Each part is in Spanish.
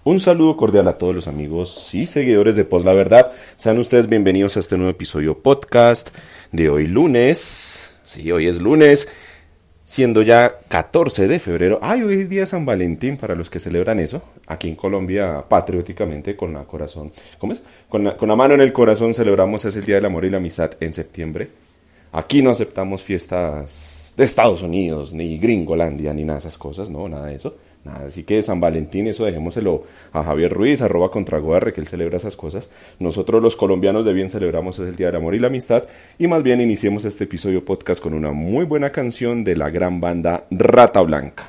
Un saludo cordial a todos los amigos y seguidores de Post La Verdad. Sean ustedes bienvenidos a este nuevo episodio podcast de hoy lunes. Sí, hoy es lunes, siendo ya 14 de febrero. Hoy es día de San Valentín para los que celebran eso. Aquí en Colombia, patrióticamente, con la corazón. ¿Cómo es? Con la mano en el corazón celebramos ese Día del Amor y la Amistad en septiembre. Aquí no aceptamos fiestas de Estados Unidos, ni Gringolandia, ni nada de esas cosas, no, nada de eso. Nada, así que San Valentín, eso dejémoselo a Javier Ruiz, @contragoarre, que él celebra esas cosas. Nosotros los colombianos de bien celebramos el Día del Amor y la Amistad, y más bien iniciemos este episodio podcast con una muy buena canción de la gran banda Rata Blanca.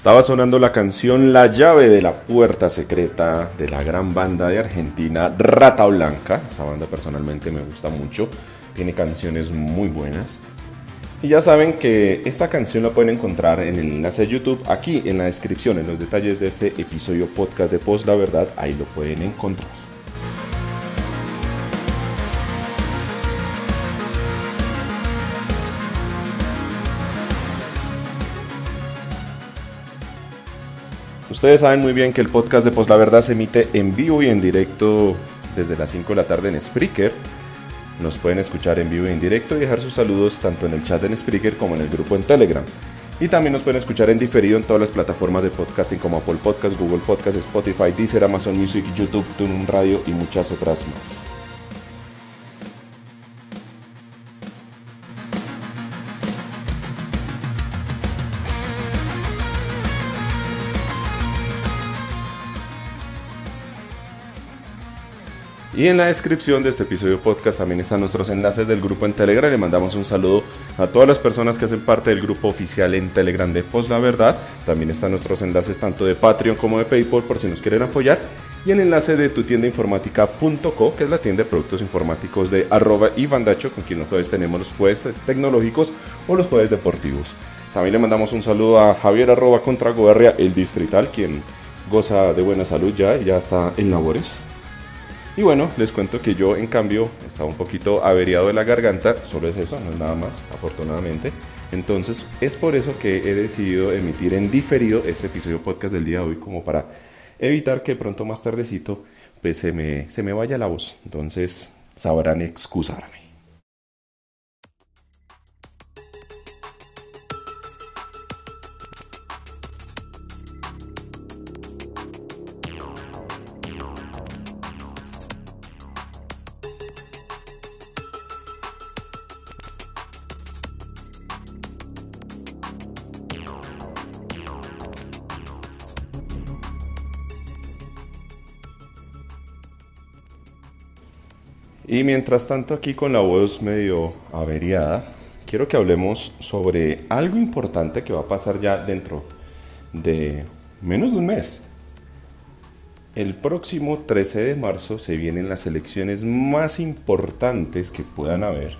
Estaba sonando la canción La llave de la puerta secreta de la gran banda de Argentina Rata Blanca. Esa banda personalmente me gusta mucho, tiene canciones muy buenas. Y ya saben que esta canción la pueden encontrar en el enlace de YouTube, aquí en la descripción, en los detalles de este episodio podcast de Post La Verdad, ahí lo pueden encontrar. Ustedes saben muy bien que el podcast de Post La Verdad se emite en vivo y en directo desde las 5 de la tarde en Spreaker. Nos pueden escuchar en vivo y en directo y dejar sus saludos tanto en el chat en Spreaker como en el grupo en Telegram. Y también nos pueden escuchar en diferido en todas las plataformas de podcasting como Apple Podcast, Google Podcast, Spotify, Deezer, Amazon Music, YouTube, TuneIn Radio y muchas otras más. Y en la descripción de este episodio podcast también están nuestros enlaces del grupo en Telegram. Le mandamos un saludo a todas las personas que hacen parte del grupo oficial en Telegram de Post La Verdad. También están nuestros enlaces tanto de Patreon como de PayPal por si nos quieren apoyar. Y el enlace de tutiendainformática.co, que es la tienda de productos informáticos de @ivandacho, con quien los jueves tenemos los jueves tecnológicos o los jueves deportivos. También le mandamos un saludo a Javier @Contragoberria, el distrital, quien goza de buena salud ya está en labores. Y bueno, les cuento que yo en cambio estaba un poquito averiado de la garganta, solo es eso, no es nada más, afortunadamente. Entonces es por eso que he decidido emitir en diferido este episodio podcast del día de hoy, como para evitar que pronto más tardecito pues se me vaya la voz. Entonces sabrán excusarme. Y mientras tanto aquí con la voz medio averiada, quiero que hablemos sobre algo importante que va a pasar ya dentro de menos de un mes. El próximo 13 de marzo se vienen las elecciones más importantes que puedan haber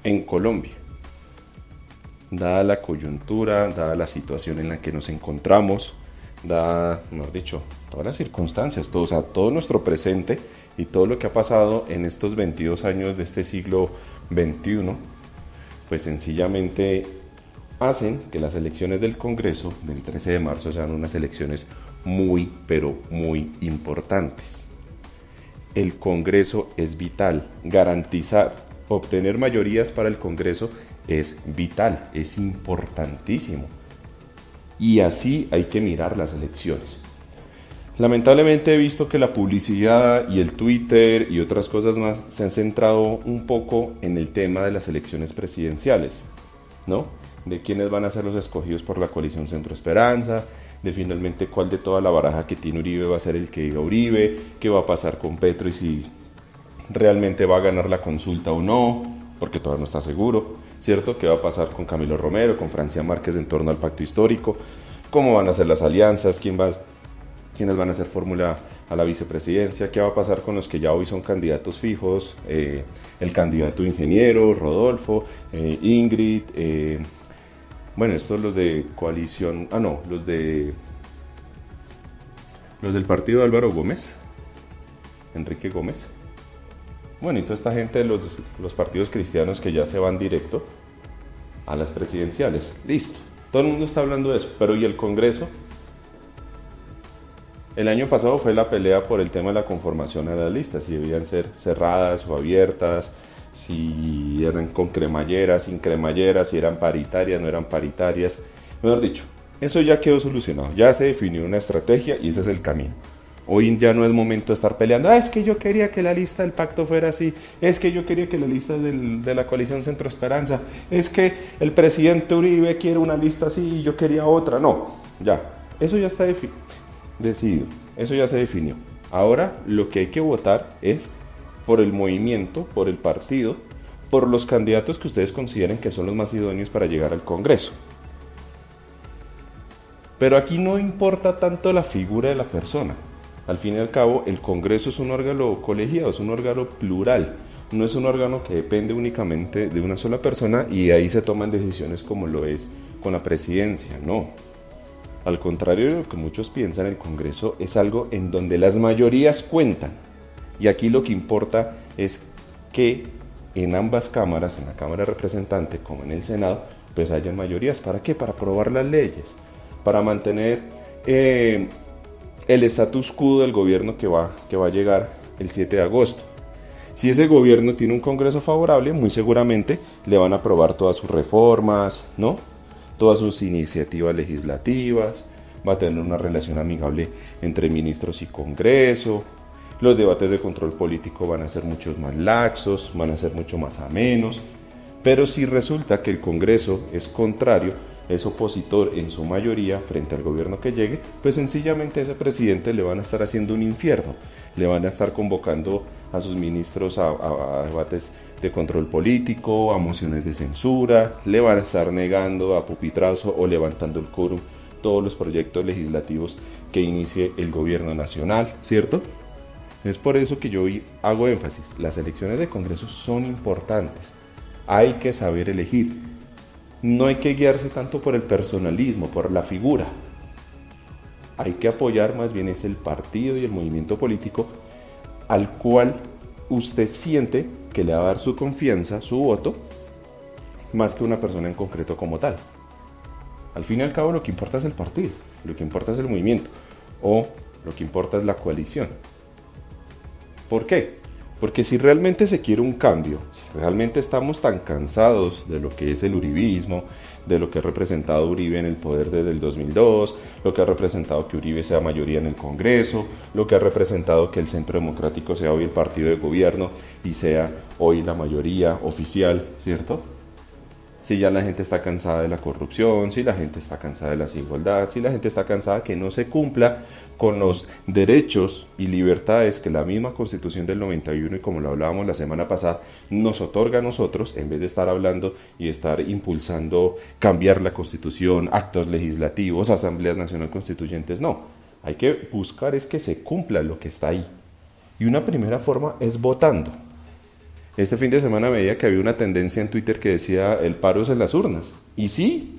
en Colombia. Dada la coyuntura, dada la situación en la que nos encontramos, dada, mejor dicho, todas las circunstancias, todo nuestro presente y todo lo que ha pasado en estos 22 años de este siglo XXI, pues sencillamente hacen que las elecciones del Congreso del 13 de marzo sean unas elecciones muy, pero muy importantes. El Congreso es vital, garantizar, obtener mayorías para el Congreso es vital, es importantísimo. Y así hay que mirar las elecciones. Lamentablemente he visto que la publicidad y el Twitter y otras cosas más se han centrado un poco en el tema de las elecciones presidenciales, ¿no? De quiénes van a ser los escogidos por la coalición Centro Esperanza, de finalmente cuál de toda la baraja que tiene Uribe va a ser el que diga Uribe, qué va a pasar con Petro y si realmente va a ganar la consulta o no, porque todavía no está seguro, ¿cierto? ¿Qué va a pasar con Camilo Romero, con Francia Márquez en torno al pacto histórico? ¿Cómo van a ser las alianzas? ¿Quiénes van a hacer fórmula a la vicepresidencia? ¿Qué va a pasar con los que ya hoy son candidatos fijos? El candidato ingeniero, Rodolfo, Ingrid, bueno, estos los de coalición, los del partido de Álvaro Gómez, Enrique Gómez. Bueno, y toda esta gente de los partidos cristianos que ya se van directo a las presidenciales. Listo, todo el mundo está hablando de eso, pero ¿y el Congreso? El año pasado fue la pelea por el tema de la conformación de las listas, si debían ser cerradas o abiertas, si eran con cremallera, sin cremallera, si eran paritarias, no eran paritarias. Mejor dicho, eso ya quedó solucionado, ya se definió una estrategia y ese es el camino. Hoy ya no es momento de estar peleando, es que yo quería que la lista del pacto fuera así, es que yo quería que la lista de la coalición Centro Esperanza, es que el presidente Uribe quiere una lista así y yo quería otra. No, ya, eso ya está decidido, eso ya se definió. Ahora lo que hay que votar es por el movimiento, por el partido, por los candidatos que ustedes consideren que son los más idóneos para llegar al Congreso. Pero aquí no importa tanto la figura de la persona. Al fin y al cabo, el Congreso es un órgano colegiado, es un órgano plural. No es un órgano que depende únicamente de una sola persona y ahí se toman decisiones como lo es con la presidencia, no. Al contrario de lo que muchos piensan, el Congreso es algo en donde las mayorías cuentan. Y aquí lo que importa es que en ambas cámaras, en la Cámara de Representantes como en el Senado, pues hayan mayorías. ¿Para qué? Para aprobar las leyes, para mantener el status quo del gobierno que va a llegar el 7 de agosto. Si ese gobierno tiene un Congreso favorable, muy seguramente le van a aprobar todas sus reformas, ¿no? Todas sus iniciativas legislativas, va a tener una relación amigable entre ministros y Congreso, los debates de control político van a ser mucho más laxos, van a ser mucho más amenos, pero si resulta que el Congreso es contrario, es opositor en su mayoría frente al gobierno que llegue, pues sencillamente a ese presidente le van a estar haciendo un infierno, le van a estar convocando a sus ministros a debates de control político, a mociones de censura, le van a estar negando a pupitrazo o levantando el quórum todos los proyectos legislativos que inicie el gobierno nacional, ¿cierto? Es por eso que yo hoy hago énfasis, las elecciones de Congreso son importantes, hay que saber elegir. No hay que guiarse tanto por el personalismo, por la figura. Hay que apoyar más bien es el partido y el movimiento político al cual usted siente que le va a dar su confianza, su voto, más que una persona en concreto como tal. Al fin y al cabo lo que importa es el partido, lo que importa es el movimiento, o lo que importa es la coalición. ¿Por qué? Porque si realmente se quiere un cambio, si realmente estamos tan cansados de lo que es el uribismo, de lo que ha representado Uribe en el poder desde el 2002, lo que ha representado que Uribe sea mayoría en el Congreso, lo que ha representado que el Centro Democrático sea hoy el partido de gobierno y sea hoy la mayoría oficial, ¿cierto? Si ya la gente está cansada de la corrupción, si la gente está cansada de la desigualdad, si la gente está cansada que no se cumpla con los derechos y libertades que la misma Constitución del 91, y como lo hablábamos la semana pasada, nos otorga a nosotros, en vez de estar hablando y estar impulsando cambiar la Constitución, actos legislativos, asambleas nacional constituyentes, no. Hay que buscar es que se cumpla lo que está ahí. Y una primera forma es votando. Este fin de semana veía que había una tendencia en Twitter que decía el paro es en las urnas. Y sí,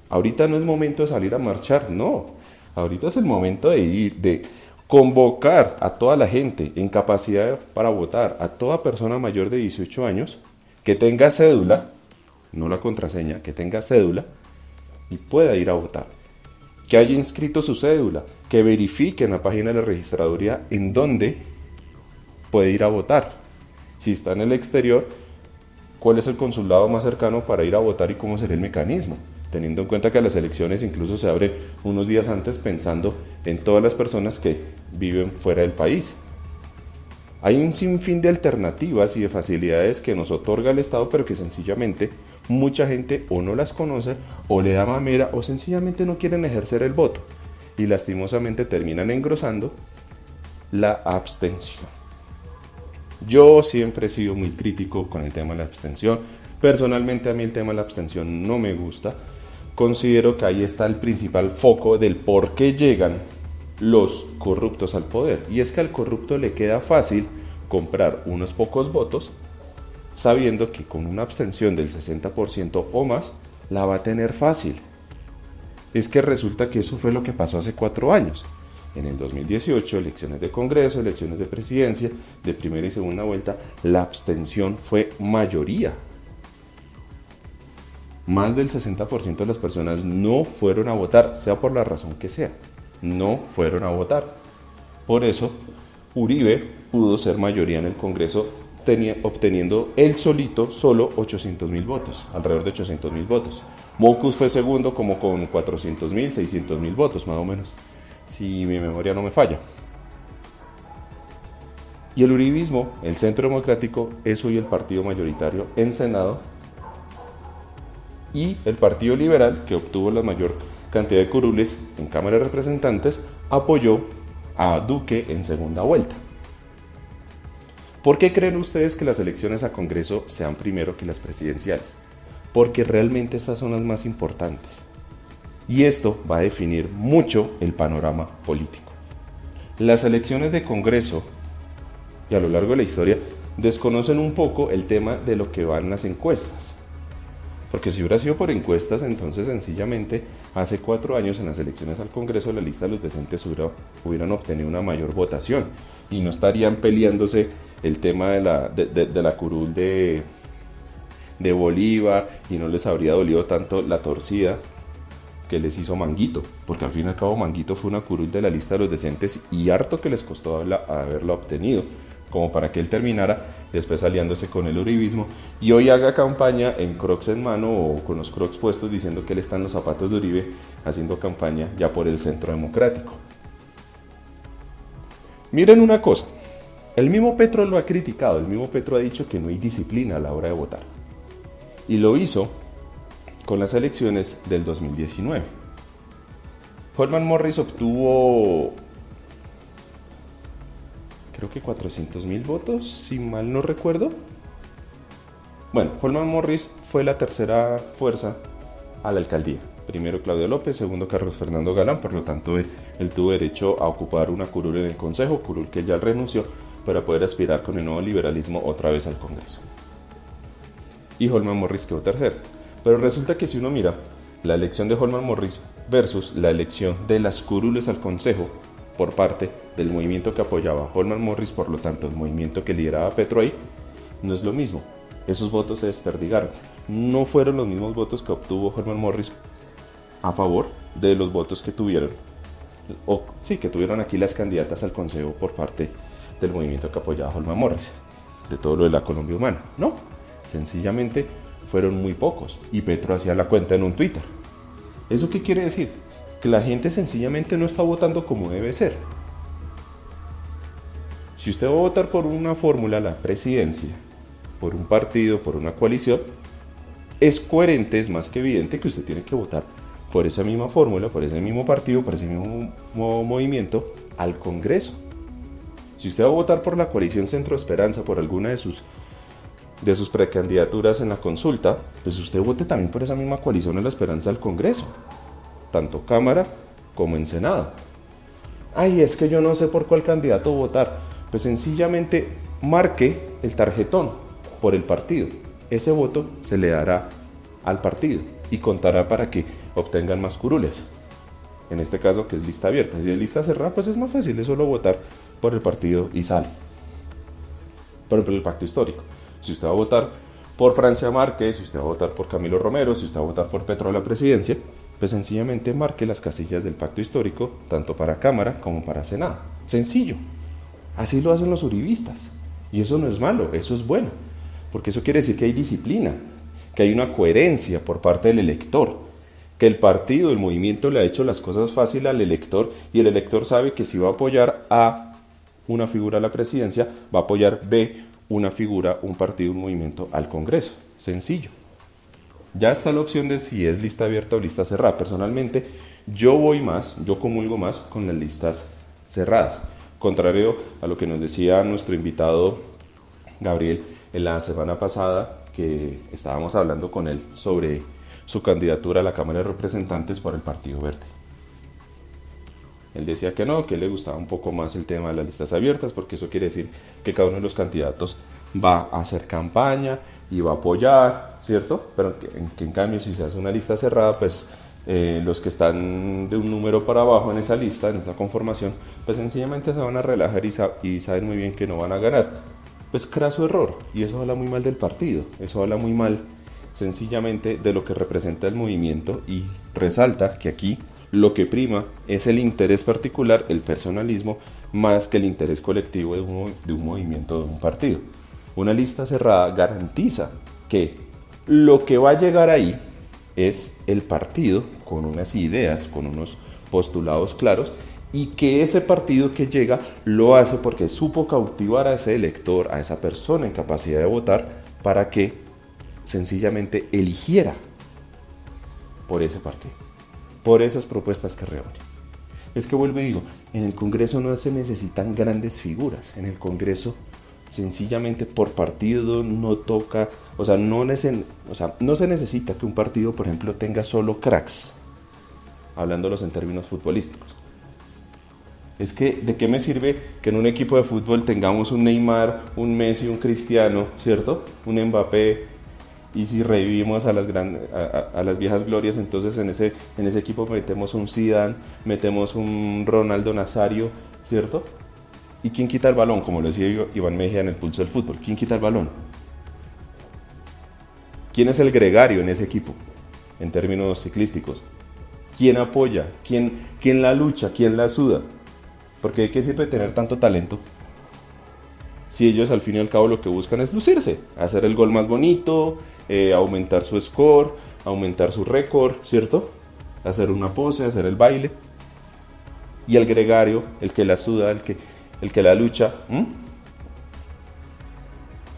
ahorita no es momento de salir a marchar, no. Ahorita es el momento de ir, de convocar a toda la gente en capacidad para votar, a toda persona mayor de 18 años que tenga cédula, no la contraseña, que tenga cédula y pueda ir a votar. Que haya inscrito su cédula, que verifique en la página de la registraduría en dónde puede ir a votar. Si está en el exterior, ¿cuál es el consulado más cercano para ir a votar y cómo será el mecanismo? Teniendo en cuenta que las elecciones incluso se abren unos días antes pensando en todas las personas que viven fuera del país. Hay un sinfín de alternativas y de facilidades que nos otorga el Estado, pero que sencillamente mucha gente o no las conoce, o le da mamera, o sencillamente no quieren ejercer el voto. Y lastimosamente terminan engrosando la abstención. Yo siempre he sido muy crítico con el tema de la abstención. Personalmente a mí el tema de la abstención no me gusta. Considero que ahí está el principal foco del por qué llegan los corruptos al poder. Y es que al corrupto le queda fácil comprar unos pocos votos, sabiendo que con una abstención del 60% o más, la va a tener fácil. Es que resulta que eso fue lo que pasó hace 4 años. En el 2018, elecciones de Congreso, elecciones de presidencia, de primera y segunda vuelta, la abstención fue mayoría. Más del 60% de las personas no fueron a votar, sea por la razón que sea, no fueron a votar. Por eso, Uribe pudo ser mayoría en el Congreso, obteniendo él solito solo 800.000 votos, alrededor de 800.000 votos. Mockus fue segundo como con 400.000, 600.000 votos más o menos, si mi memoria no me falla. Y el uribismo, el Centro Democrático, es hoy el partido mayoritario en Senado, y el Partido Liberal, que obtuvo la mayor cantidad de curules en Cámara de Representantes, apoyó a Duque en segunda vuelta. ¿Por qué creen ustedes que las elecciones a Congreso sean primero que las presidenciales? Porque realmente estas son las más importantes. Y esto va a definir mucho el panorama político. Las elecciones de Congreso y a lo largo de la historia desconocen un poco el tema de lo que van las encuestas. Porque si hubiera sido por encuestas, entonces sencillamente hace 4 años en las elecciones al Congreso la lista de los decentes hubieran obtenido una mayor votación y no estarían peleándose el tema de la curul de Bolívar y no les habría dolido tanto la torcida que les hizo Manguito, porque al fin y al cabo Manguito fue una curul de la lista de los decentes y harto que les costó haberla obtenido, como para que él terminara después aliándose con el uribismo y hoy haga campaña en Crocs en mano o con los Crocs puestos diciendo que él está en los zapatos de Uribe haciendo campaña ya por el centro democrático. Miren una cosa, el mismo Petro lo ha criticado, el mismo Petro ha dicho que no hay disciplina a la hora de votar y lo hizo con las elecciones del 2019. Holman Morris obtuvo creo que 400.000 votos, si mal no recuerdo. Bueno, Holman Morris fue la tercera fuerza a la alcaldía. Primero Claudia López, segundo Carlos Fernando Galán, por lo tanto él tuvo derecho a ocupar una curul en el Consejo, curul que ya renunció para poder aspirar con el nuevo liberalismo otra vez al Congreso. Y Holman Morris quedó tercero. Pero resulta que si uno mira la elección de Holman Morris versus la elección de las curules al Consejo por parte del movimiento que apoyaba a Holman Morris, por lo tanto el movimiento que lideraba Petro ahí, no es lo mismo. Esos votos se desperdigaron. No fueron los mismos votos que obtuvo Holman Morris a favor de los votos que tuvieron, que tuvieron aquí las candidatas al Consejo por parte del movimiento que apoyaba a Holman Morris, de todo lo de la Colombia humana. No, sencillamente fueron muy pocos y Petro hacía la cuenta en un Twitter. ¿Eso qué quiere decir? Que la gente sencillamente no está votando como debe ser. Si usted va a votar por una fórmula, la presidencia, por un partido, por una coalición, es coherente, es más que evidente que usted tiene que votar por esa misma fórmula, por ese mismo partido, por ese mismo movimiento al Congreso. Si usted va a votar por la coalición Centro Esperanza, por alguna de sus precandidaturas en la consulta, pues usted vote también por esa misma coalición en la Esperanza al Congreso, tanto Cámara como en Senado. Ay, es que yo no sé por cuál candidato votar. Pues sencillamente marque el tarjetón por el partido. Ese voto se le dará al partido y contará para que obtengan más curules. En este caso, que es lista abierta. Si es lista cerrada, pues es más fácil, es solo votar por el partido y sale. Por ejemplo, el pacto histórico. Si usted va a votar por Francia Márquez, si usted va a votar por Camilo Romero, si usted va a votar por Petro a la presidencia, pues sencillamente marque las casillas del pacto histórico, tanto para Cámara como para Senado. Sencillo. Así lo hacen los uribistas. Y eso no es malo, eso es bueno. Porque eso quiere decir que hay disciplina, que hay una coherencia por parte del elector, que el partido, el movimiento le ha hecho las cosas fáciles al elector y el elector sabe que si va a apoyar a una figura a la presidencia, va a apoyar B, una figura, un partido, un movimiento al Congreso. Sencillo. Ya está la opción de si es lista abierta o lista cerrada. Personalmente, yo comulgo más con las listas cerradas. Contrario a lo que nos decía nuestro invitado Gabriel en la semana pasada, que estábamos hablando con él sobre su candidatura a la Cámara de Representantes por el Partido Verde. Él decía que no, que le gustaba un poco más el tema de las listas abiertas, porque eso quiere decir que cada uno de los candidatos va a hacer campaña y va a apoyar, ¿cierto? Pero que en cambio si se hace una lista cerrada, pues los que están de un número para abajo en esa lista, en esa conformación, pues sencillamente se van a relajar y saben muy bien que no van a ganar. Pues craso error, y eso habla muy mal del partido, eso habla muy mal sencillamente de lo que representa el movimiento y resalta que aquí lo que prima es el interés particular, el personalismo, más que el interés colectivo de un movimiento, de un partido. Una lista cerrada garantiza que lo que va a llegar ahí es el partido con unas ideas, con unos postulados claros, y que ese partido que llega lo hace porque supo cautivar a ese elector, a esa persona en capacidad de votar, para que sencillamente eligiera por ese partido, por esas propuestas que reúne. Es que vuelvo y digo, en el Congreso no se necesitan grandes figuras, en el Congreso sencillamente por partido no toca, no se necesita que un partido, por ejemplo, tenga solo cracks. hablándolos en términos futbolísticos. Es que, ¿de qué me sirve que en un equipo de fútbol tengamos un Neymar, un Messi, un Cristiano, ¿cierto? Un Mbappé, y si revivimos a las viejas glorias, entonces en ese equipo metemos un Zidane, metemos un Ronaldo Nazario, ¿cierto? ¿Y quién quita el balón? Como lo decía Iván Mejía en El Pulso del Fútbol, ¿quién quita el balón? ¿Quién es el gregario en ese equipo, en términos ciclísticos? ¿Quién apoya? ¿Quién la lucha? ¿Quién la suda? Porque ¿de qué sirve tener tanto talento si ellos al fin y al cabo lo que buscan es lucirse? Hacer el gol más bonito, aumentar su score, aumentar su récord, ¿cierto? Hacer una pose, hacer el baile. Y el gregario, el que la suda, el que la lucha.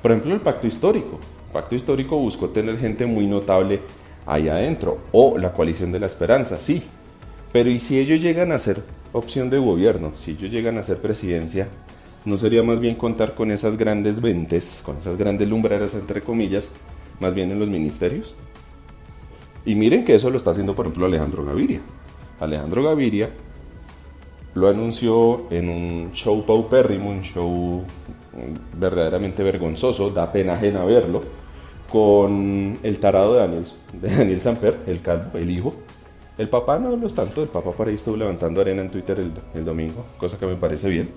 Por ejemplo, el pacto histórico. El pacto histórico buscó tener gente muy notable ahí adentro. O la coalición de la esperanza, sí. Pero ¿y si ellos llegan a ser opción de gobierno? Si ellos llegan a ser presidencia, ¿no sería más bien contar con esas grandes ventes, con esas grandes lumbreras, entre comillas, más bien en los ministerios? Y miren que eso lo está haciendo, por ejemplo, Alejandro Gaviria. Alejandro Gaviria lo anunció en un show paupérrimo, un show verdaderamente vergonzoso, da pena ajena verlo, con el tarado de Daniel Samper, el calvo, el hijo. El papá no lo es tanto, el papá por ahí estuvo levantando arena en Twitter el domingo, cosa que me parece bien.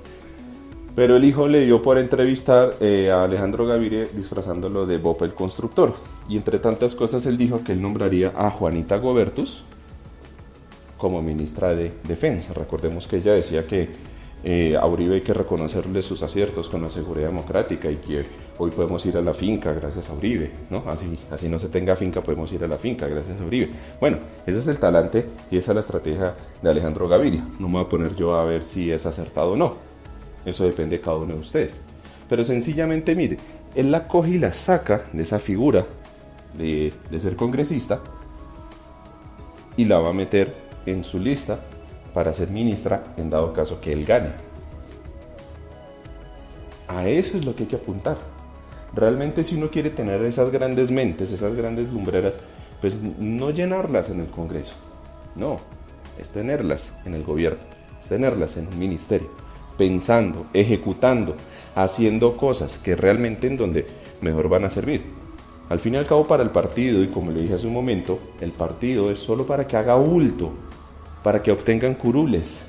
Pero el hijo le dio por entrevistar a Alejandro Gaviria disfrazándolo de Bob el constructor. Y entre tantas cosas él dijo que él nombraría a Juanita Gobertus como ministra de Defensa. Recordemos que ella decía que a Uribe hay que reconocerle sus aciertos con la seguridad democrática y que hoy podemos ir a la finca gracias a Uribe, ¿no? Así no se tenga finca, podemos ir a la finca gracias a Uribe. Bueno, ese es el talante y esa es la estrategia de Alejandro Gaviria. No me voy a poner yo a ver si es acertado o no. Eso depende de cada uno de ustedes. Pero sencillamente, mire, él la coge y la saca de esa figura de ser congresista y la va a meter en su lista para ser ministra en dado caso que él gane. A eso es lo que hay que apuntar. Realmente si uno quiere tener esas grandes mentes, esas grandes lumbreras, pues no llenarlas en el Congreso. No, es tenerlas en el gobierno, es tenerlas en un ministerio, pensando, ejecutando, haciendo cosas que realmente en donde mejor van a servir. Al fin y al cabo para el partido, y como le dije hace un momento, el partido es solo para que haga bulto, para que obtengan curules,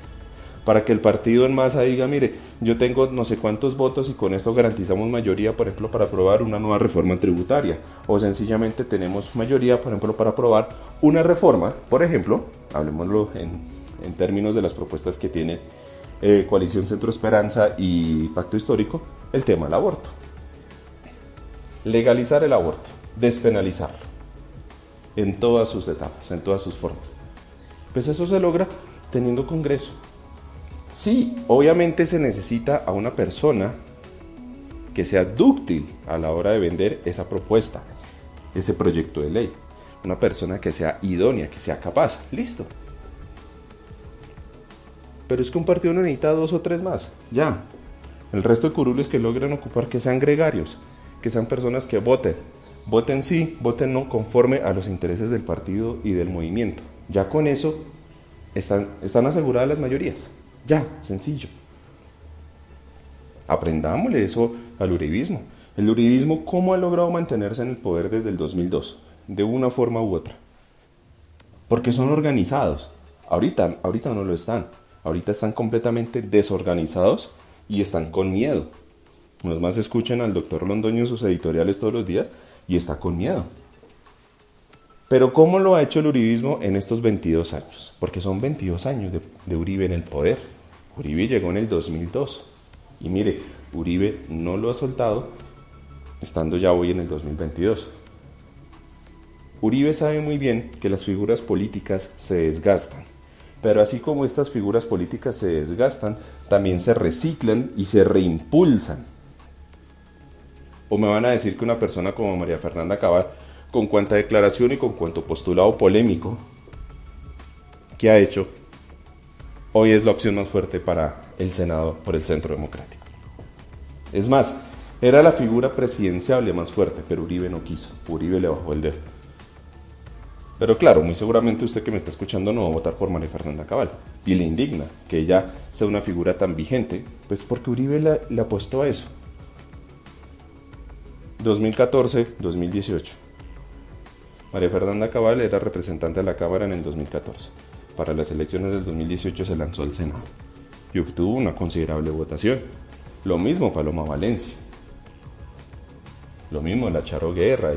para que el partido en masa diga, mire, yo tengo no sé cuántos votos y con esto garantizamos mayoría, por ejemplo, para aprobar una nueva reforma tributaria, o sencillamente tenemos mayoría, por ejemplo, para aprobar una reforma, por ejemplo, hablemoslo en términos de las propuestas que tiene Coalición Centro Esperanza y Pacto Histórico, el tema del aborto. Legalizar el aborto, despenalizarlo, en todas sus etapas, en todas sus formas. Pues eso se logra teniendo Congreso. Sí, obviamente se necesita a una persona que sea dúctil a la hora de vender esa propuesta, ese proyecto de ley. Una persona que sea idónea, que sea capaz. Listo. Pero es que un partido no necesita 2 o 3 más. Ya. El resto de curules que logran ocupar, que sean gregarios, que sean personas que voten. Voten sí, voten no, conforme a los intereses del partido y del movimiento. Ya con eso están aseguradas las mayorías. Ya, sencillo. Aprendámosle eso al uribismo. El uribismo, ¿cómo ha logrado mantenerse en el poder desde el 2002? De una forma u otra. Porque son organizados. Ahorita no lo están. Ahorita están completamente desorganizados y están con miedo. Los más escuchan al doctor Londoño en sus editoriales todos los días y está con miedo. Pero ¿cómo lo ha hecho el uribismo en estos 22 años? Porque son 22 años de Uribe en el poder. Uribe llegó en el 2002. Y mire, Uribe no lo ha soltado, estando ya hoy en el 2022. Uribe sabe muy bien que las figuras políticas se desgastan. Pero así como estas figuras políticas se desgastan, también se reciclan y se reimpulsan. O me van a decir que una persona como María Fernanda Cabal, con cuanta declaración y con cuanto postulado polémico que ha hecho, hoy es la opción más fuerte para el Senado por el Centro Democrático. Es más, era la figura presidenciable más fuerte, pero Uribe no quiso. Uribe le bajó el dedo. Pero claro, muy seguramente usted que me está escuchando no va a votar por María Fernanda Cabal. Y le indigna que ella sea una figura tan vigente, pues porque Uribe le apostó a eso. 2014-2018. María Fernanda Cabal era representante de la Cámara en el 2014. Para las elecciones del 2018 se lanzó al Senado y obtuvo una considerable votación. Lo mismo Paloma Valencia. Lo mismo la Charo Guerra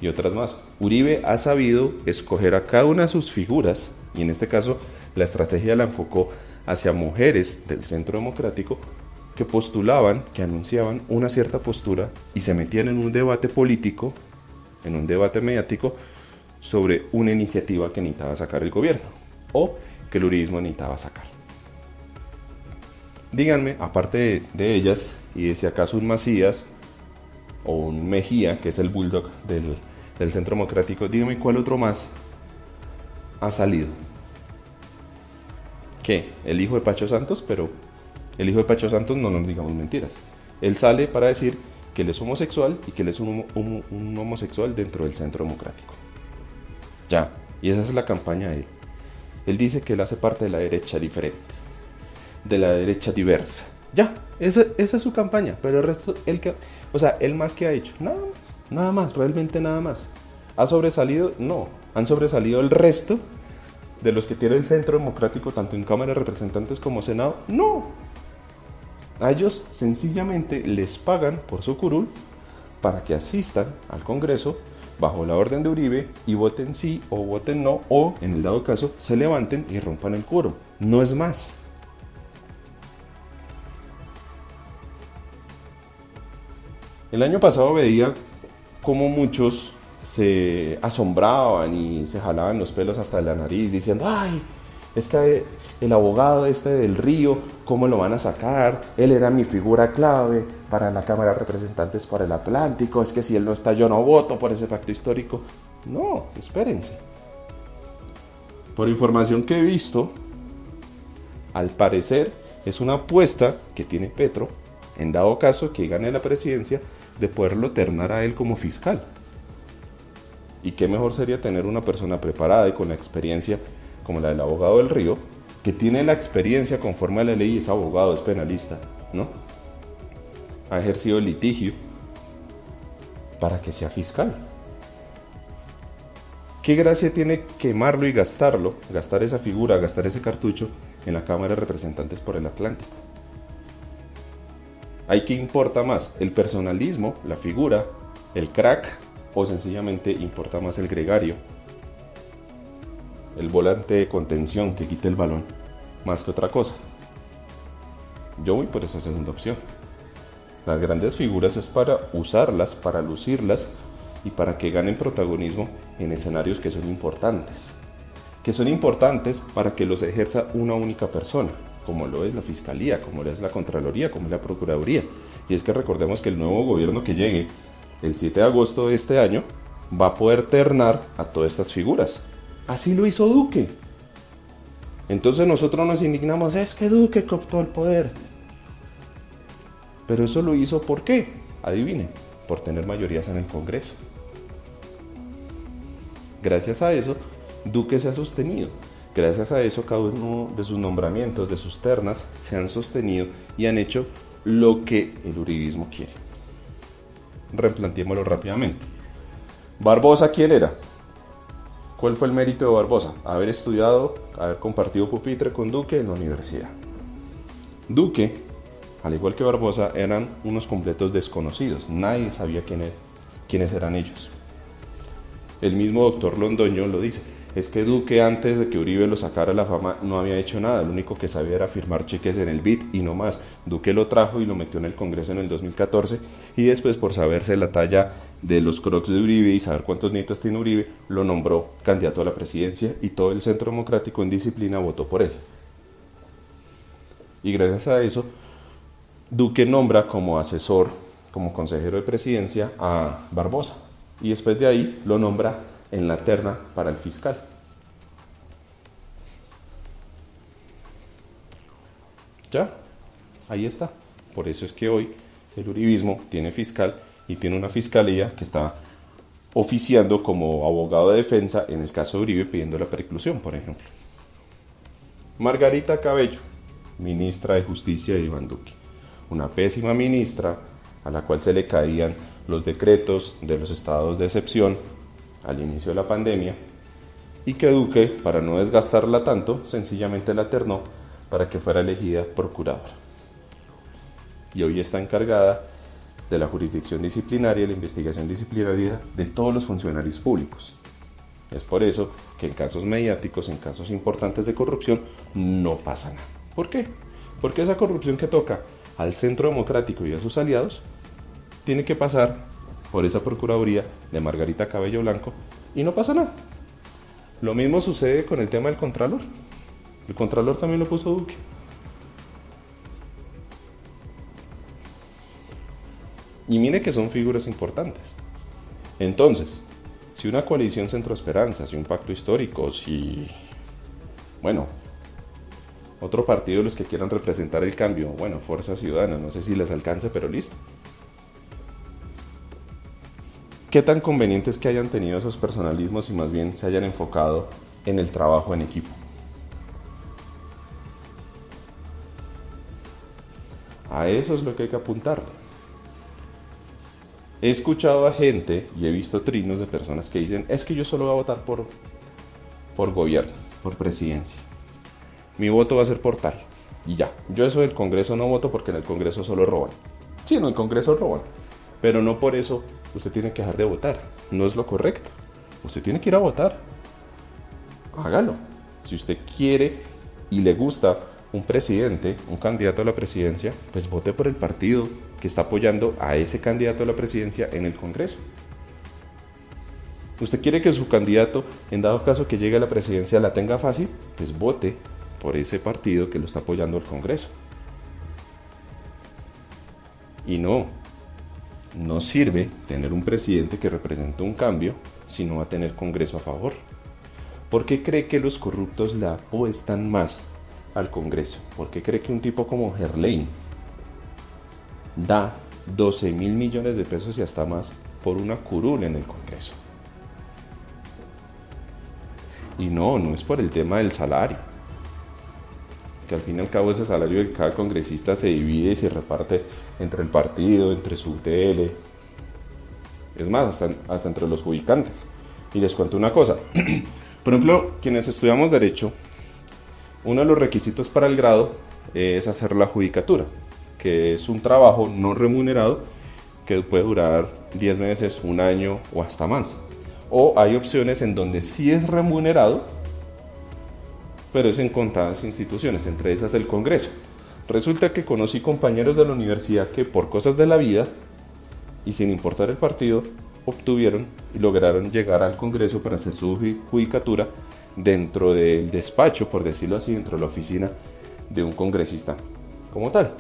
y otras más. Uribe ha sabido escoger a cada una de sus figuras, y en este caso la estrategia la enfocó hacia mujeres del Centro Democrático que postulaban, que anunciaban una cierta postura y se metían en un debate político, en un debate mediático sobre una iniciativa que necesitaba sacar el gobierno o que el uribismo necesitaba sacar. Díganme, aparte de ellas, y de si acaso un Macías o un Mejía, que es el bulldog del Centro Democrático, dígame cuál otro más ha salido. ¿Qué? El hijo de Pacho Santos, pero el hijo de Pacho Santos no nos digamos mentiras. Él sale para decir que él es homosexual y que él es un homosexual dentro del Centro Democrático. Ya, y esa es la campaña de él. Él dice que él hace parte de la derecha diferente, de la derecha diversa. Ya, esa es su campaña, pero el resto, él más que ha hecho, nada más, realmente nada más. ¿Ha sobresalido? No, han sobresalido el resto de los que tiene el Centro Democrático, tanto en Cámara de Representantes como Senado. No, a ellos sencillamente les pagan por su curul para que asistan al Congreso bajo la orden de Uribe y voten sí o voten no, o en el dado caso se levanten y rompan el quórum. No es más. El año pasado veía cómo muchos se asombraban y se jalaban los pelos hasta la nariz diciendo: ¡ay! Es que el abogado del Río, ¿cómo lo van a sacar? Él era mi figura clave para la Cámara de Representantes por el Atlántico. Es que si él no está, yo no voto por ese pacto histórico. No, espérense. Por información que he visto, al parecer es una apuesta que tiene Petro, en dado caso que gane la presidencia, de poderlo ternar a él como fiscal. Y qué mejor sería tener una persona preparada y con la experiencia como la del abogado del Río, que tiene la experiencia conforme a la ley, es abogado, es penalista, ¿no? Ha ejercido el litigio para que sea fiscal. ¿Qué gracia tiene quemarlo y gastarlo, gastar esa figura, gastar ese cartucho en la Cámara de Representantes por el Atlántico? ¿Hay qué importa más? ¿El personalismo, la figura, el crack, o sencillamente importa más el gregario? El volante de contención que quite el balón, más que otra cosa. Yo voy por esa segunda opción. Las grandes figuras es para usarlas, para lucirlas y para que ganen protagonismo en escenarios que son importantes. Que son importantes para que los ejerza una única persona, como lo es la Fiscalía, como lo es la Contraloría, como es la Procuraduría. Y es que recordemos que el nuevo gobierno que llegue el 7 de agosto de este año va a poder ternar a todas estas figuras. Así lo hizo Duque. Entonces nosotros nos indignamos: es que Duque cooptó el poder. Pero eso lo hizo ¿por qué? Adivinen, por tener mayorías en el Congreso. Gracias a eso, Duque se ha sostenido. Gracias a eso, cada uno de sus nombramientos, de sus ternas, se han sostenido y han hecho lo que el uribismo quiere. Replanteémoslo rápidamente. ¿Barbosa quién era? ¿Cuál fue el mérito de Barbosa? Haber estudiado, haber compartido pupitre con Duque en la universidad. Duque, al igual que Barbosa, eran unos completos desconocidos. Nadie sabía quiénes eran ellos. El mismo doctor Londoño lo dice: es que Duque, antes de que Uribe lo sacara a la fama, no había hecho nada. Lo único que sabía era firmar cheques en el BID y no más. Duque lo trajo y lo metió en el Congreso en el 2014, y después, por saberse la talla de los crocs de Uribe y saber cuántos nietos tiene Uribe, lo nombró candidato a la presidencia y todo el Centro Democrático en disciplina votó por él. Y gracias a eso, Duque nombra como asesor, como consejero de presidencia a Barbosa, y después de ahí lo nombra en la terna para el fiscal. Ya, ahí está. Por eso es que hoy el uribismo tiene fiscal y tiene una fiscalía que está oficiando como abogado de defensa en el caso de Uribe pidiendo la preclusión, por ejemplo. Margarita Cabello, ministra de Justicia de Iván Duque. Una pésima ministra a la cual se le caían los decretos de los estados de excepción al inicio de la pandemia y que Duque, para no desgastarla tanto, sencillamente la ternó para que fuera elegida procuradora. Y hoy está encargada de la jurisdicción disciplinaria y la investigación disciplinaria de todos los funcionarios públicos. Es por eso que en casos mediáticos, en casos importantes de corrupción, no pasa nada. ¿Por qué? Porque esa corrupción que toca al Centro Democrático y a sus aliados tiene que pasar por esa procuraduría de Margarita Cabello Blanco y no pasa nada. Lo mismo sucede con el tema del Contralor. El Contralor también lo puso Duque. Y mire que son figuras importantes. Entonces, si una coalición Centro Esperanza, si un pacto histórico, si, bueno, otro partido de los que quieran representar el cambio, bueno, Fuerza Ciudadana, no sé si les alcance, pero listo. ¿Qué tan conveniente es que hayan tenido esos personalismos y más bien se hayan enfocado en el trabajo en equipo? A eso es lo que hay que apuntarle. He escuchado a gente y he visto trinos de personas que dicen, es que yo solo voy a votar por gobierno, por presidencia. Mi voto va a ser por tal. Y ya, yo eso del Congreso no voto porque en el Congreso solo roban. Sí, en el Congreso roban, pero no por eso usted tiene que dejar de votar. No es lo correcto. Usted tiene que ir a votar. Hágalo. Si usted quiere y le gusta un presidente, un candidato a la presidencia, pues vote por el partido que está apoyando a ese candidato a la presidencia en el Congreso. ¿Usted quiere que su candidato, en dado caso que llegue a la presidencia, la tenga fácil? Pues vote por ese partido que lo está apoyando al Congreso. Y no sirve tener un presidente que represente un cambio si no va a tener Congreso a favor. ¿Por qué cree que los corruptos le apuestan más al Congreso? ¿Por qué cree que un tipo como Gerlain da 12.000 millones de pesos y hasta más por una curul en el Congreso? Y no es por el tema del salario, que al fin y al cabo ese salario de cada congresista se divide y se reparte entre el partido, entre su TL, es más, hasta entre los judicantes. Y les cuento una cosa, por ejemplo, quienes estudiamos Derecho, uno de los requisitos para el grado es hacer la judicatura, que es un trabajo no remunerado que puede durar 10 meses, un año o hasta más. O hay opciones en donde sí es remunerado, pero es en contadas instituciones, entre esas el Congreso. Resulta que conocí compañeros de la universidad que por cosas de la vida y sin importar el partido, obtuvieron y lograron llegar al Congreso para hacer su judicatura dentro del despacho, por decirlo así, dentro de la oficina de un congresista como tal.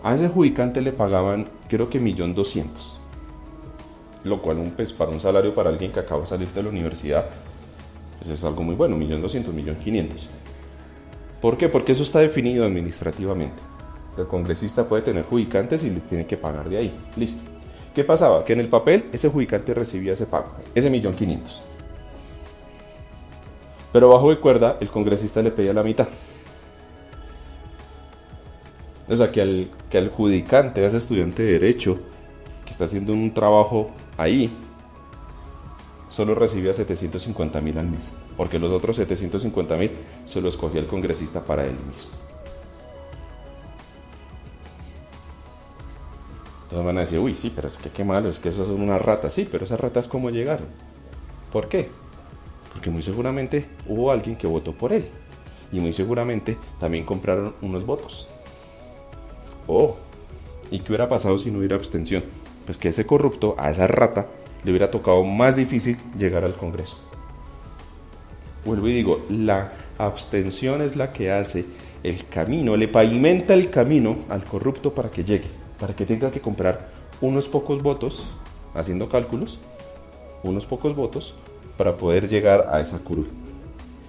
A ese judicante le pagaban, creo que 1.200.000, lo cual pues, para un salario para alguien que acaba de salir de la universidad, pues es algo muy bueno, 1.200.000, 1.500.000. ¿Por qué? Porque eso está definido administrativamente. El congresista puede tener judicantes y le tiene que pagar de ahí. Listo. ¿Qué pasaba? Que en el papel ese judicante recibía ese pago, ese 1.500.000. Pero bajo de cuerda el congresista le pedía la mitad. O sea, que al judicante, a ese estudiante de Derecho, que está haciendo un trabajo ahí, solo recibía 750.000 al mes, porque los otros 750.000 se los cogía el congresista para él mismo. Entonces van a decir, uy, sí, pero es que qué malo, es que esos son unas ratas. Sí, pero esas ratas ¿cómo llegaron? ¿Por qué? Porque muy seguramente hubo alguien que votó por él, y muy seguramente también compraron unos votos. ¿Y qué hubiera pasado si no hubiera abstención? Pues que ese corrupto, a esa rata, le hubiera tocado más difícil llegar al Congreso. Vuelvo y digo, la abstención es la que hace el camino, le pavimenta el camino al corrupto para que llegue, para que tenga que comprar unos pocos votos, haciendo cálculos, unos pocos votos, para poder llegar a esa curul.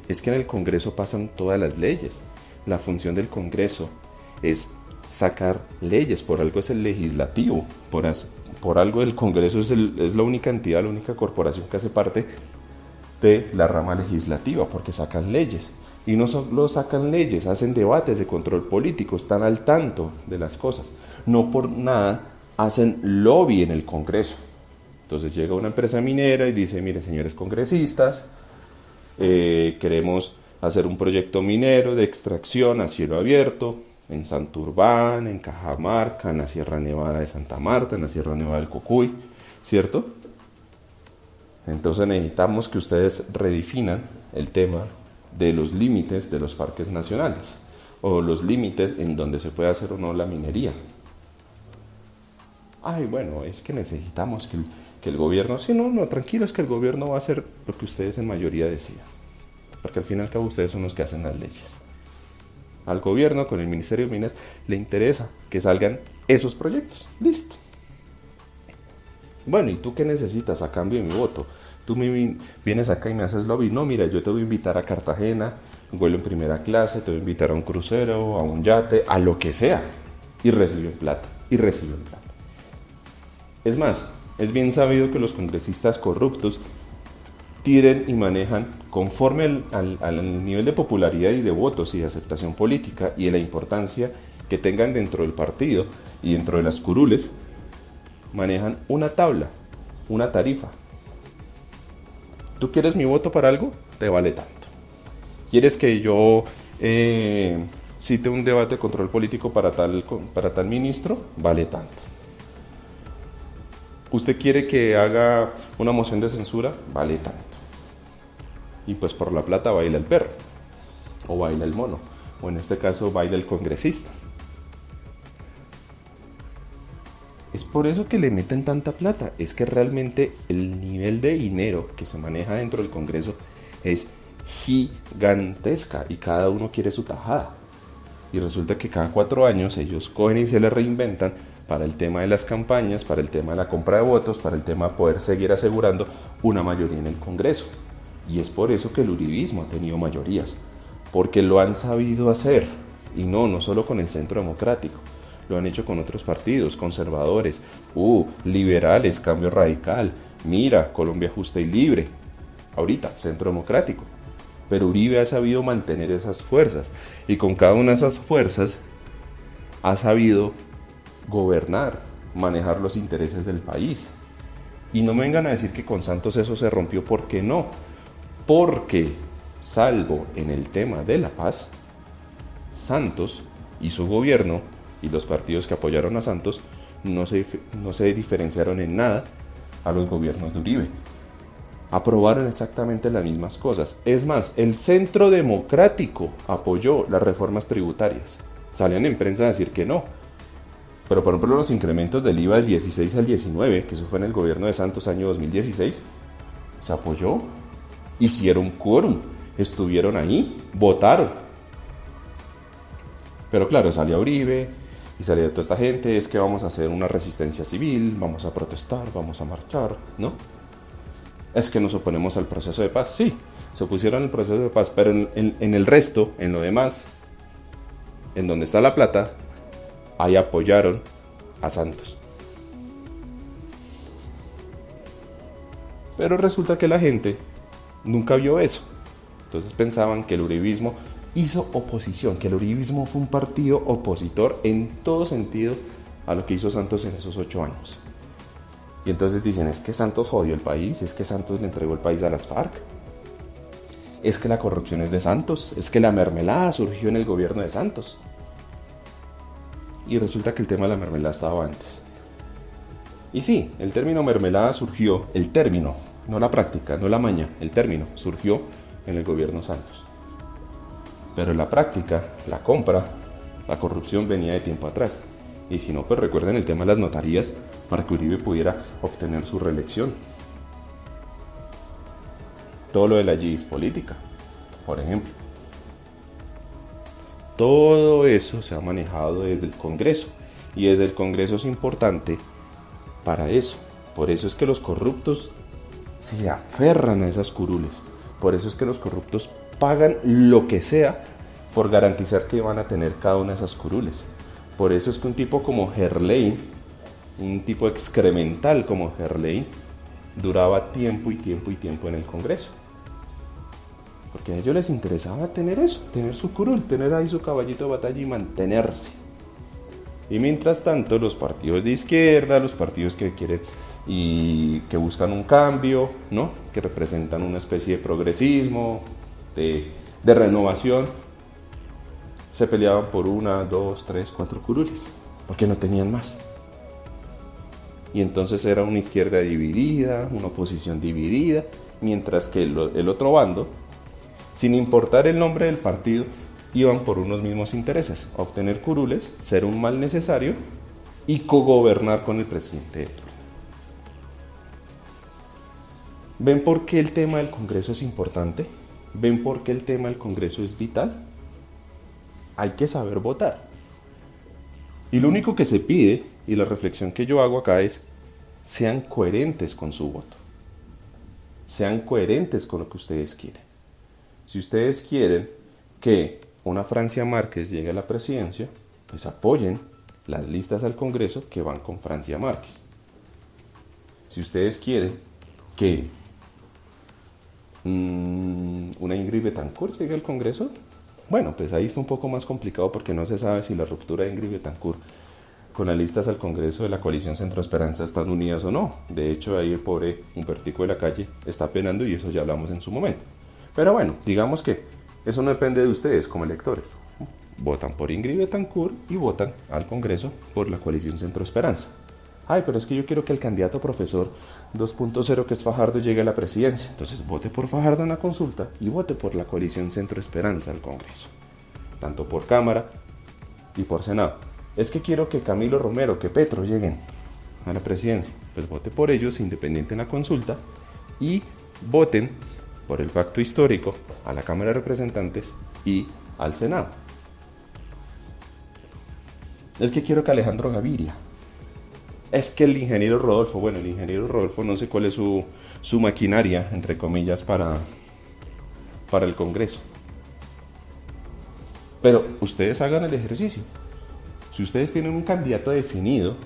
Es que en el Congreso pasan todas las leyes. La función del Congreso es sacar leyes, por algo es el legislativo, por algo el Congreso es la única entidad, la única corporación que hace parte de la rama legislativa, porque sacan leyes. Y no solo sacan leyes, hacen debates de control político, están al tanto de las cosas. No por nada hacen lobby en el Congreso. Entonces llega una empresa minera y dice, mire señores congresistas, queremos hacer un proyecto minero de extracción a cielo abierto en Santurbán, en Cajamarca, en la Sierra Nevada de Santa Marta, en la Sierra Nevada del Cocuy, ¿cierto? Entonces necesitamos que ustedes redefinan el tema de los límites de los parques nacionales o los límites en donde se puede hacer o no la minería. Ay, bueno, es que necesitamos que el gobierno, sí, no, tranquilo, es que el gobierno va a hacer lo que ustedes en mayoría decidan, porque al fin y al cabo ustedes son los que hacen las leyes. Al gobierno, con el Ministerio de Minas, le interesa que salgan esos proyectos. Listo. Bueno, ¿y tú qué necesitas a cambio de mi voto? Tú me vienes acá y me haces lobby. No, mira, yo te voy a invitar a Cartagena, vuelo en primera clase, te voy a invitar a un crucero, a un yate, a lo que sea. Y reciben plata, Es más, es bien sabido que los congresistas corruptos tiren y manejan conforme al nivel de popularidad y de votos y de aceptación política y de la importancia que tengan dentro del partido y dentro de las curules, manejan una tabla, una tarifa. ¿Tú quieres mi voto para algo? Te vale tanto. ¿Quieres que yo cite un debate de control político para tal ministro? Vale tanto. ¿Usted quiere que haga una moción de censura? Vale tanto. Y pues por la plata baila el perro, o baila el mono, o en este caso baila el congresista. Es por eso que le meten tanta plata. Es que realmente el nivel de dinero que se maneja dentro del Congreso es gigantesca y cada uno quiere su tajada. Y resulta que cada 4 años ellos cogen y se le reinventan para el tema de las campañas, para el tema de la compra de votos, para el tema de poder seguir asegurando una mayoría en el Congreso. Y es por eso que el uribismo ha tenido mayorías, porque lo han sabido hacer, y no solo con el Centro Democrático. Lo han hecho con otros partidos, conservadores, liberales, Cambio Radical, Mira, Colombia Justa y Libre, ahorita, Centro Democrático. Pero Uribe ha sabido mantener esas fuerzas, y con cada una de esas fuerzas ha sabido gobernar, manejar los intereses del país. Y no me vengan a decir que con Santos eso se rompió, porque no. Porque, salvo en el tema de la paz, Santos y su gobierno y los partidos que apoyaron a Santos no se diferenciaron en nada a los gobiernos de Uribe. Aprobaron exactamente las mismas cosas. Es más, el Centro Democrático apoyó las reformas tributarias. Salían en prensa a decir que no. Pero por ejemplo los incrementos del IVA del 16 al 19, que eso fue en el gobierno de Santos año 2016, se apoyó. Hicieron quórum, estuvieron ahí, votaron. Pero claro, salía Uribe y salía toda esta gente, es que vamos a hacer una resistencia civil, vamos a protestar, vamos a marchar, ¿no? Es que nos oponemos al proceso de paz. Sí, se opusieron al proceso de paz, pero en el resto, en lo demás, en donde está la plata, ahí apoyaron a Santos. Pero resulta que la gente nunca vio eso. Entonces pensaban que el uribismo hizo oposición, que el uribismo fue un partido opositor en todo sentido a lo que hizo Santos en esos 8 años. Y entonces dicen, es que Santos jodió el país, es que Santos le entregó el país a las FARC, es que la corrupción es de Santos, es que la mermelada surgió en el gobierno de Santos. Y resulta que el tema de la mermelada estaba antes. Y sí, el término mermelada surgió, el término, no la práctica, no la maña, el término surgió en el gobierno Santos. Pero en la práctica, la compra, la corrupción venía de tiempo atrás. Y si no, pues recuerden el tema de las notarías para que Uribe pudiera obtener su reelección. Todo lo de la GIS política, por ejemplo. Todo eso se ha manejado desde el Congreso. Y desde el Congreso es importante para eso. Por eso es que los corruptos se aferran a esas curules. Por eso es que los corruptos pagan lo que sea por garantizar que van a tener cada una de esas curules. Por eso es que un tipo como Gerlain un tipo excremental como Herley, duraba tiempo y tiempo y tiempo en el Congreso. Porque a ellos les interesaba tener eso, tener su curul, tener ahí su caballito de batalla y mantenerse. Y mientras tanto, los partidos de izquierda, los partidos que quieren y que buscan un cambio, ¿no? Que representan una especie de progresismo, de renovación, se peleaban por 1, 2, 3, 4 curules, porque no tenían más. Y entonces era una izquierda dividida, una oposición dividida, mientras que el otro bando, sin importar el nombre del partido, iban por unos mismos intereses: obtener curules, ser un mal necesario y cogobernar con el presidente de turno. ¿Ven por qué el tema del Congreso es importante? ¿Ven por qué el tema del Congreso es vital? Hay que saber votar. Y lo único que se pide, y la reflexión que yo hago acá es: sean coherentes con su voto. Sean coherentes con lo que ustedes quieren. Si ustedes quieren que una Francia Márquez llegue a la presidencia, pues apoyen las listas al Congreso que van con Francia Márquez. Si ustedes quieren que una Ingrid Betancourt llegue al Congreso, bueno, pues ahí está un poco más complicado porque no se sabe si la ruptura de Ingrid Betancourt con las listas al Congreso de la coalición Centro Esperanza están unidas o no. De hecho, ahí el pobre Humbertico de la Calle está penando y eso ya hablamos en su momento. Pero bueno, digamos que eso no depende de ustedes como electores. Votan por Ingrid Betancourt y votan al Congreso por la coalición Centro Esperanza. Ay, pero es que yo quiero que el candidato profesor 2.0, que es Fajardo, llegue a la presidencia. Entonces vote por Fajardo en la consulta y vote por la coalición Centro Esperanza al Congreso. Tanto por Cámara y por Senado. Es que quiero que Camilo Romero, que Petro lleguen a la presidencia. Pues vote por ellos independiente en la consulta y voten por el pacto histórico a la Cámara de Representantes y al Senado. Es que quiero que Alejandro Gaviria. Es que el ingeniero Rodolfo, bueno, el ingeniero Rodolfo no sé cuál es su maquinaria, entre comillas, para el Congreso. Pero ustedes hagan el ejercicio. Si ustedes tienen un candidato definido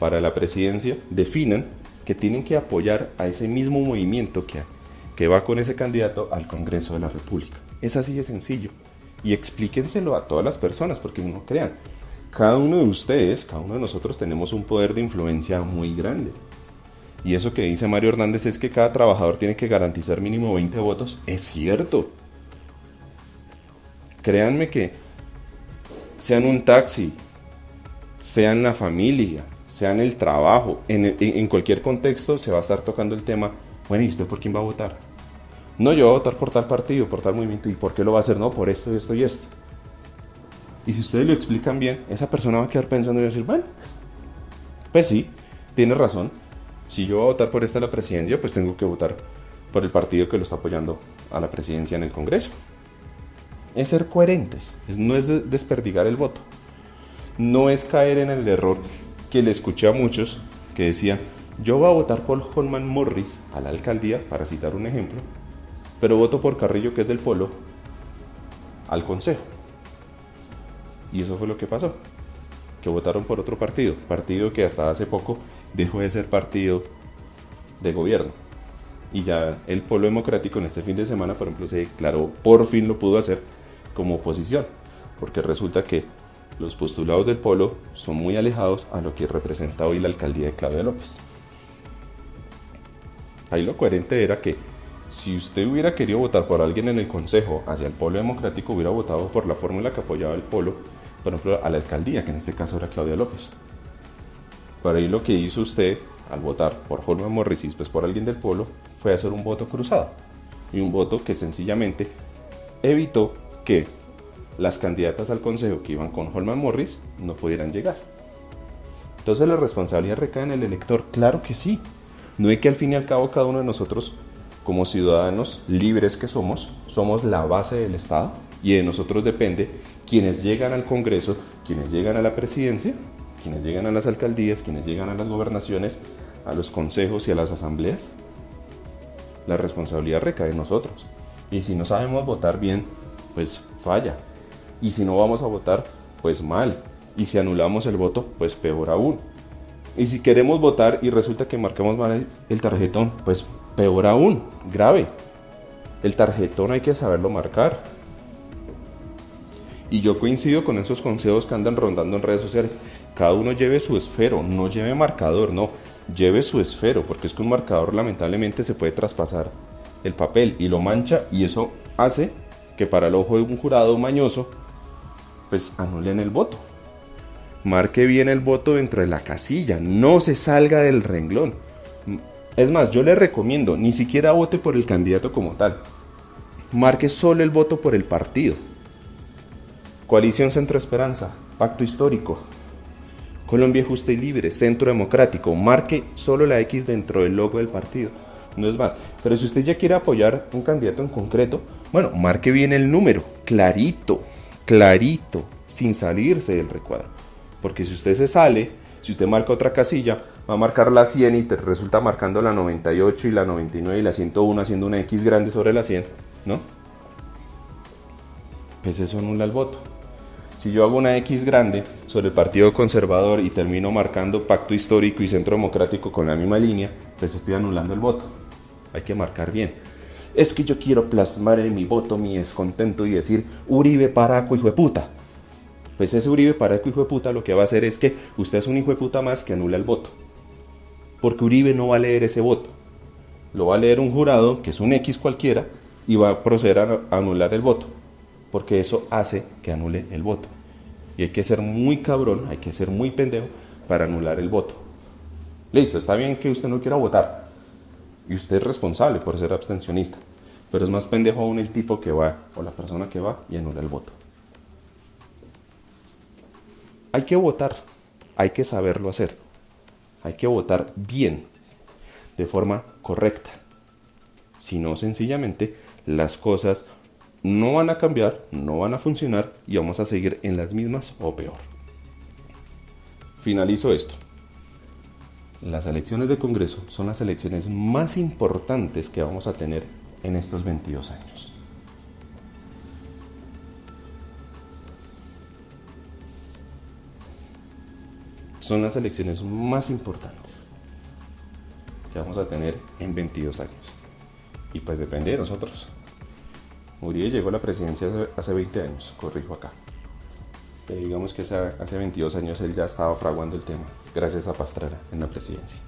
para la presidencia, definan que tienen que apoyar a ese mismo movimiento que va con ese candidato al Congreso de la República. Es así de sencillo. Y explíquenselo a todas las personas, porque no crean. Cada uno de ustedes, cada uno de nosotros tenemos un poder de influencia muy grande. Y eso que dice Mario Hernández es que cada trabajador tiene que garantizar mínimo 20 votos. Es cierto. Créanme que sean un taxi, sean la familia, sean el trabajo, en cualquier contexto se va a estar tocando el tema. Bueno, ¿y usted por quién va a votar? No, yo voy a votar por tal partido, por tal movimiento. ¿Y por qué lo va a hacer? No, por esto, esto y esto. Y si ustedes lo explican bien, esa persona va a quedar pensando y va a decir, bueno, pues sí, tiene razón. Si yo voy a votar por esta la presidencia, pues tengo que votar por el partido que lo está apoyando a la presidencia en el Congreso. Es ser coherentes, no es desperdigar el voto. No es caer en el error que le escuché a muchos que decían, yo voy a votar por Holman Morris a la alcaldía, para citar un ejemplo, pero voto por Carrillo, que es del Polo, al Consejo. Y eso fue lo que pasó, que votaron por otro partido que hasta hace poco dejó de ser partido de gobierno. Y ya el Polo Democrático en este fin de semana, por ejemplo, se declaró, por fin lo pudo hacer, como oposición, porque resulta que los postulados del Polo son muy alejados a lo que representa hoy la alcaldía de Claudia López. Ahí lo coherente era que si usted hubiera querido votar por alguien en el Consejo hacia el Polo Democrático, hubiera votado por la fórmula que apoyaba el Polo, por ejemplo, a la alcaldía, que en este caso era Claudia López. Por ahí lo que hizo usted al votar por Holman Morris y pues por alguien del Polo fue hacer un voto cruzado, y un voto que sencillamente evitó que las candidatas al Consejo que iban con Holman Morris no pudieran llegar. Entonces la responsabilidad recae en el elector. Claro que sí. No es que al fin y al cabo cada uno de nosotros, como ciudadanos libres que somos la base del Estado, y de nosotros depende quienes llegan al Congreso, quienes llegan a la presidencia, quienes llegan a las alcaldías, quienes llegan a las gobernaciones, a los consejos y a las asambleas. La responsabilidad recae en nosotros. Y si no sabemos votar bien, pues falla. Y si no vamos a votar, pues mal. Y si anulamos el voto, pues peor aún. Y si queremos votar y resulta que marcamos mal el tarjetón, pues peor aún, grave. El tarjetón hay que saberlo marcar. Y yo coincido con esos consejos que andan rondando en redes sociales. Cada uno lleve su esfero, no lleve marcador, no, lleve su esfero, porque es que un marcador lamentablemente se puede traspasar el papel y lo mancha, y eso hace que para el ojo de un jurado mañoso, pues anulen el voto. Marque bien el voto dentro de la casilla, no se salga del renglón. Es más, yo le recomiendo, ni siquiera vote por el candidato como tal. Marque solo el voto por el partido. Coalición Centro Esperanza, Pacto Histórico, Colombia Justa y Libre, Centro Democrático. Marque solo la X dentro del logo del partido, no es más. Pero si usted ya quiere apoyar un candidato en concreto, bueno, marque bien el número, clarito, sin salirse del recuadro. Porque si usted se sale, si usted marca otra casilla, va a marcar la 100 y te resulta marcando la 98 y la 99 y la 101, haciendo una X grande sobre la 100, ¿no? Pues eso anula el voto. Si yo hago una X grande sobre el Partido Conservador y termino marcando Pacto Histórico y Centro Democrático con la misma línea, pues estoy anulando el voto. Hay que marcar bien. Es que yo quiero plasmar en mi voto mi descontento y decir Uribe Paraco hijo de puta. Pues ese Uribe Paraco hijo de puta lo que va a hacer es que usted es un hijo de puta más que anula el voto. Porque Uribe no va a leer ese voto. Lo va a leer un jurado que es un X cualquiera y va a proceder a anular el voto. Porque eso hace que anule el voto. Y hay que ser muy cabrón, hay que ser muy pendejo para anular el voto. Listo, está bien que usted no quiera votar. Y usted es responsable por ser abstencionista. Pero es más pendejo aún el tipo que va, o la persona que va y anula el voto. Hay que votar, hay que saberlo hacer. Hay que votar bien, de forma correcta. Si no, sencillamente, las cosas no van a cambiar, no van a funcionar y vamos a seguir en las mismas o peor. Finalizo esto. Las elecciones de Congreso son las elecciones más importantes que vamos a tener en estos 22 años. Son las elecciones más importantes que vamos a tener en 22 años. Y pues depende de nosotros. Uribe llegó a la presidencia hace 20 años, corrijo acá. Pero digamos que hace 22 años él ya estaba fraguando el tema, gracias a Pastrana en la presidencia.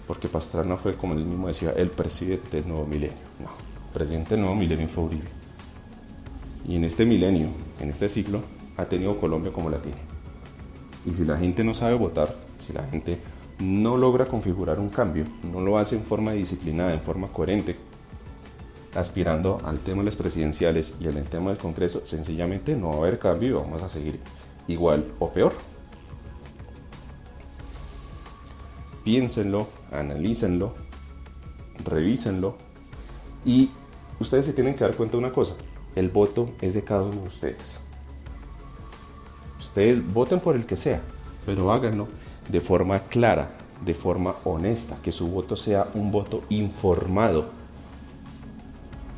Porque Pastrana fue, como él mismo decía, el presidente del nuevo milenio. No, el presidente del nuevo milenio fue Uribe. Y en este milenio, en este siglo, ha tenido Colombia como la tiene. Y si la gente no sabe votar, si la gente no logra configurar un cambio, no lo hace en forma disciplinada, en forma coherente, aspirando al tema de las presidenciales y al tema del Congreso, sencillamente no va a haber cambio y vamos a seguir igual o peor. Piénsenlo, analícenlo, revísenlo y ustedes se tienen que dar cuenta de una cosa: el voto es de cada uno de ustedes. Ustedes voten por el que sea, pero háganlo de forma clara, de forma honesta, que su voto sea un voto informado,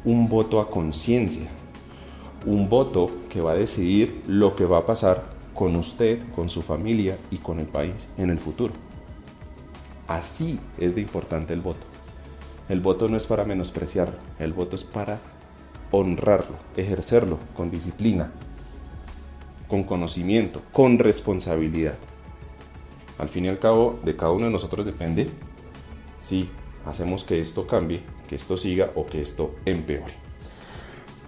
un voto a conciencia, un voto que va a decidir lo que va a pasar con usted, con su familia y con el país en el futuro. Así es de importante el voto. El voto no es para menospreciarlo, el voto es para honrarlo, ejercerlo con disciplina, con conocimiento, con responsabilidad. Al fin y al cabo, de cada uno de nosotros depende si hacemos que esto cambie, que esto siga o que esto empeore.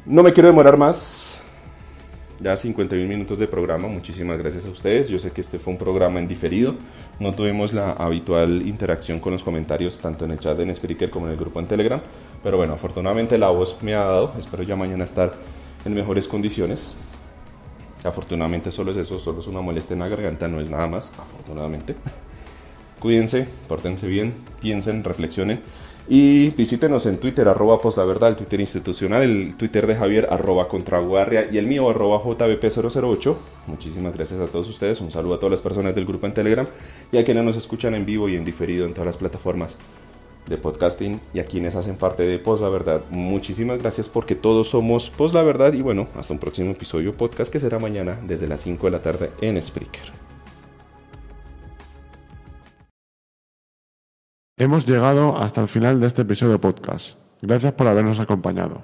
No me quiero demorar más. Ya 51 minutos de programa. Muchísimas gracias a ustedes. Yo sé que este fue un programa en diferido. No tuvimos la habitual interacción con los comentarios tanto en el chat de Spreaker como en el grupo en Telegram. Pero bueno, afortunadamente la voz me ha dado. Espero ya mañana estar en mejores condiciones. Afortunadamente solo es eso, solo es una molestia en la garganta, no es nada más, afortunadamente. Cuídense, pórtense bien, piensen, reflexionen y visítenos en Twitter, @poslaverdad, el Twitter institucional, el Twitter de Javier, @contraguarria y el mío, @jvp008. Muchísimas gracias a todos ustedes, un saludo a todas las personas del grupo en Telegram y a quienes nos escuchan en vivo y en diferido en todas las plataformas de podcasting y a quienes hacen parte de Pos la Verdad. Muchísimas gracias porque todos somos Pos la Verdad y bueno, hasta un próximo episodio podcast que será mañana desde las 5 de la tarde en Spreaker. Hemos llegado hasta el final de este episodio de podcast. Gracias por habernos acompañado.